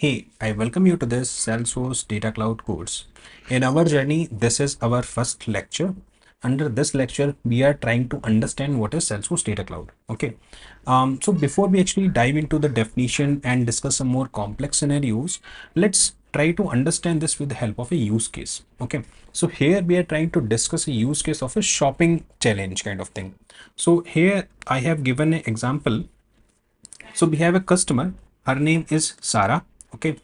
Hey, I welcome you to this Salesforce Data Cloud course. In our journey, this is our first lecture. Under this lecture, we are trying to understand what is Salesforce Data Cloud. Okay. So before we actually dive into the definition and discuss some more complex scenarios, let's try to understand this with the help of a use case. Okay. So here we are trying to discuss a use case of a shopping challenge kind of thing. So here I have given an example. So we have a customer, her name is Sarah. Okay,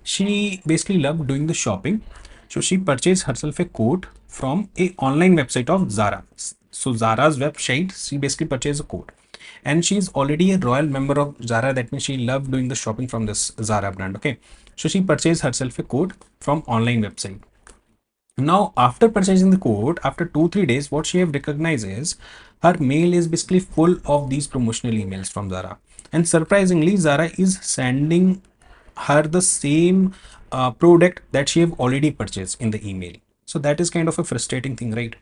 she basically loved doing the shopping, so she purchased herself a coat from a online website of Zara. So Zara's website, she basically purchased a coat, and she's already a royal member of Zara. That means she loved doing the shopping from this Zara brand. Okay, so she purchased herself a coat from online website. Now, after purchasing the coat, after 2-3 days, what she have recognized is her mail is basically full of these promotional emails from Zara. And surprisingly, Zara is sending her the same product that she have already purchased in the email. So that is kind of a frustrating thing, right?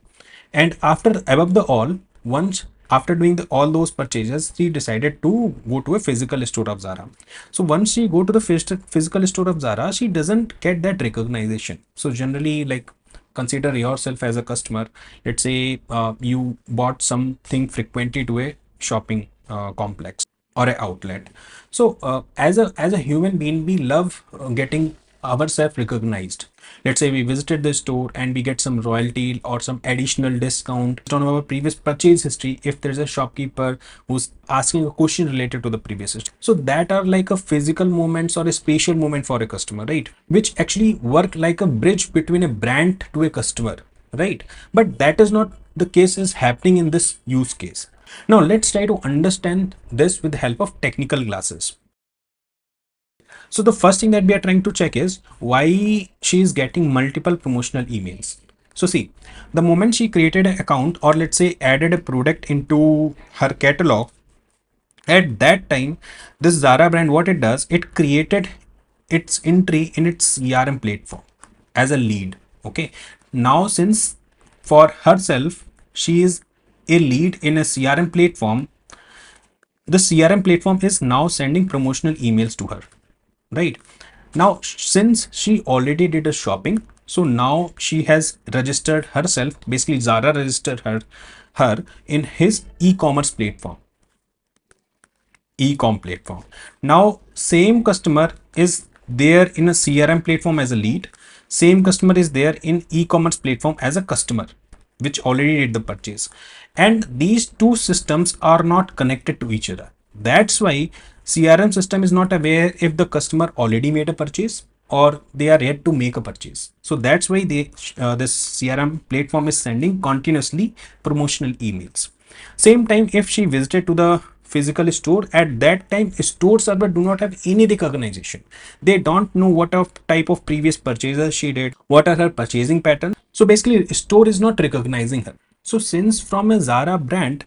And after above the all, once after doing all those purchases, she decided to go to a physical store of Zara. So once she go to the physical store of Zara, she doesn't get that recognition. So generally, like, consider yourself as a customer. Let's say you bought something frequently to a shopping complex or a outlet. So as a human being, we love getting ourselves recognized. Let's say we visited the store and we get some royalty or some additional discount based on our previous purchase history if there's a shopkeeper who's asking a question related to the previous history. So that are like a physical moments or a spatial moment for a customer, right, which actually work like a bridge between a brand to a customer, right? But that is not the case is happening in this use case. Now let's try to understand this with the help of technical glasses. So the first thing that we are trying to check is why she is getting multiple promotional emails. So see, the moment she created an account or let's say added a product into her catalog, at that time, this Zara brand, what it does, it created its entry in its CRM platform as a lead. Okay. Now, since for herself, she is a lead in a CRM platform, the CRM platform is now sending promotional emails to her, right? Now, since she already did a shopping, so now she has registered herself. Basically, Zara registered her in his e-commerce platform, e-com platform. Now, same customer is there in a CRM platform as a lead. Same customer is there in e-commerce platform as a customer, which already did the purchase. And these two systems are not connected to each other. That's why CRM system is not aware if the customer already made a purchase or they are yet to make a purchase. So that's why this CRM platform is sending continuously promotional emails. Same time, if she visited to the physical store, at that time store server do not have any recognition. They don't know what type of previous purchases she did, what are her purchasing patterns. So basically store is not recognizing her. So since from a Zara brand,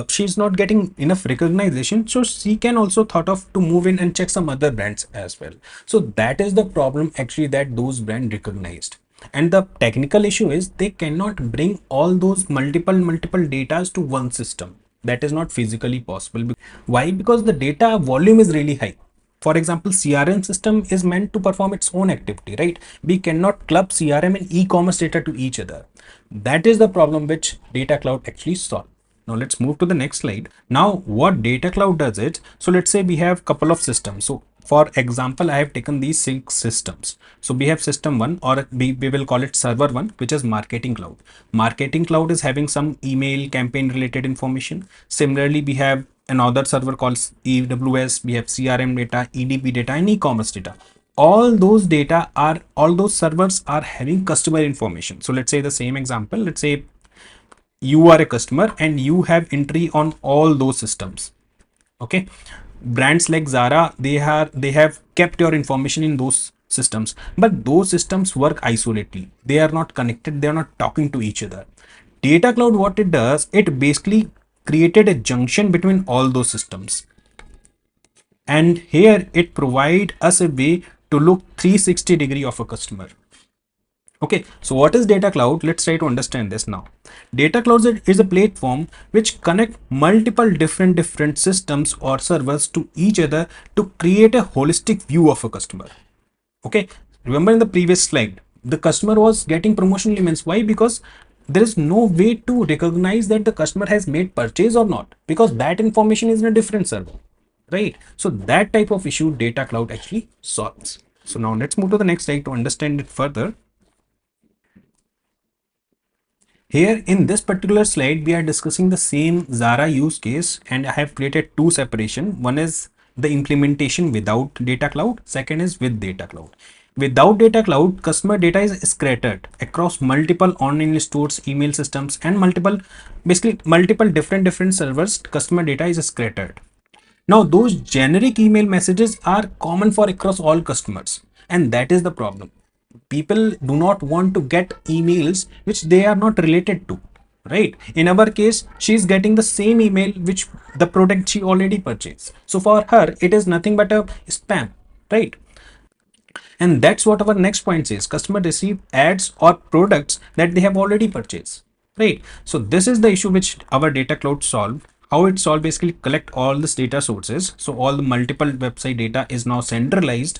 she's not getting enough recognition, so she can also thought of to move in and check some other brands as well. So that is the problem actually, that those brand recognized. And the technical issue is they cannot bring all those multiple datas to one system. That is not physically possible. Why? Because the data volume is really high. For example, CRM system is meant to perform its own activity, right? We cannot club CRM and e-commerce data to each other. That is the problem which Data Cloud actually solve. Now let's move to the next slide. Now what Data Cloud does it, so let's say we have couple of systems. So for example, I have taken these 6 systems. So we have system 1, or we will call it server 1, which is marketing cloud. Marketing cloud is having some email campaign related information. Similarly, we have another server called EWS. We have CRM data, EDP data, and e-commerce data. All those servers are having customer information. So let's say the same example, let's say you are a customer and you have entry on all those systems. Okay, brands like Zara, they have kept your information in those systems, but those systems work isolatedly. They are not connected, they are not talking to each other. Data Cloud, what it does, it basically created a junction between all those systems, and here it provide us a way to look 360 degree of a customer. Okay, so what is data cloud? Let's try to understand this now. Data cloud is a platform which connect multiple different systems or servers to each other to create a holistic view of a customer. Okay, remember in the previous slide, the customer was getting promotional emails. Why? Because there is no way to recognize that the customer has made purchase or not, because that information is in a different server, right? So that type of issue data cloud actually solves. So now let's move to the next slide to understand it further. Here in this particular slide, we are discussing the same Zara use case, and I have created two separation. One is the implementation without data cloud. Second is with data cloud. Without data cloud, customer data is scattered across multiple online stores, email systems, and basically multiple different servers. Customer data is scattered. Now, those generic email messages are common for across all customers, and that is the problem. People do not want to get emails which they are not related to, right? In our case, she is getting the same email which the product she already purchased. So for her, it is nothing but a spam, right? And that's what our next point says. Customer receive ads or products that they have already purchased, right? So this is the issue which our data cloud solve. How it solve? Basically collect all this data sources. So all the multiple website data is now centralized.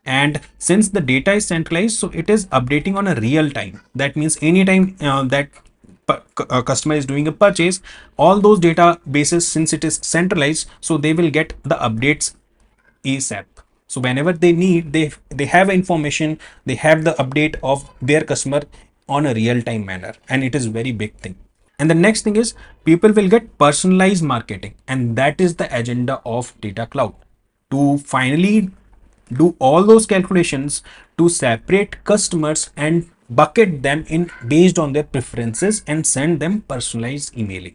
And since the data is centralized, so it is updating on a real time. That means anytime that a customer is doing a purchase, all those databases, since it is centralized, so they will get the updates ASAP. So whenever they need, they have information, they have the update of their customer on a real time manner, and it is very big thing. And the next thing is people will get personalized marketing, and that is the agenda of data cloud, to finally do all those calculations to separate customers and bucket them in based on their preferences and send them personalized emailing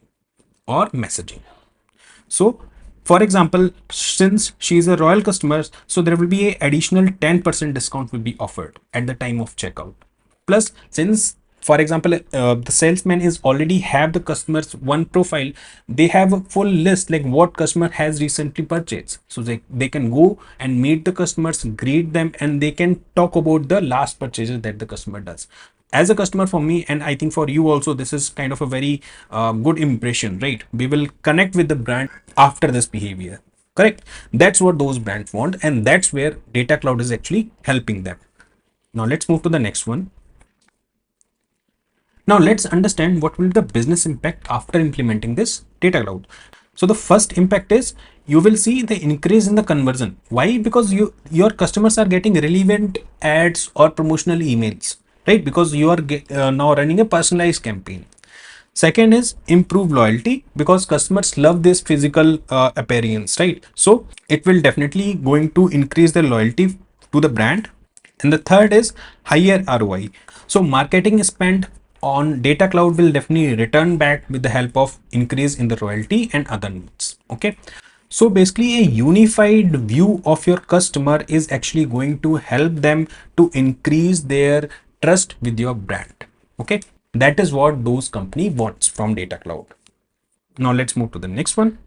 or messaging. So, for example, since she is a royal customer, so there will be a additional 10% discount will be offered at the time of checkout. Plus, since for example, the salesman is already have the customers one profile, they have a full list like what customer has recently purchased. So they can go and meet the customers, greet them, and they can talk about the last purchases that the customer does. As a customer, for me, and I think for you also, this is kind of a very good impression, right? We will connect with the brand after this behavior, correct? That's what those brands want, and that's where data cloud is actually helping them. Now let's move to the next one. Now let's understand what will be the business impact after implementing this data cloud. So the first impact is you will see the increase in the conversion. Why? Because your customers are getting relevant ads or promotional emails, right? Because you are now running a personalized campaign. Second is improve loyalty, because customers love this physical appearance, right? So it will definitely going to increase the loyalty to the brand. And the third is higher ROI. So marketing spend on data cloud will definitely return back with the help of increase in the royalty and other needs. Okay. So basically a unified view of your customer is actually going to help them to increase their trust with your brand. Okay. That is what those company wants from data cloud. Now let's move to the next one.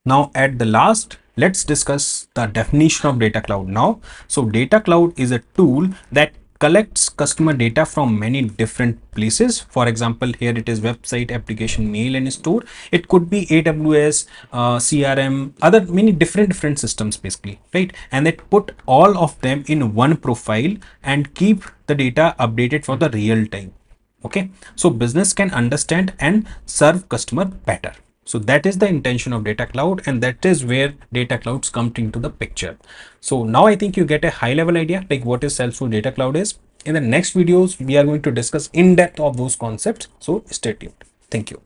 Now at the last, let's discuss the definition of data cloud now. So data cloud is a tool that collects customer data from many different places. For example, here it is website, application, mail, and store. It could be AWS, CRM, other many different systems basically, right? And it put all of them in one profile and keep the data updated for the real time. Okay, so business can understand and serve customer better. So that is the intention of data cloud, and that is where data clouds come into the picture. So now I think you get a high level idea like what is Salesforce data cloud is. In the next videos we are going to discuss in depth of those concepts, so stay tuned. Thank you.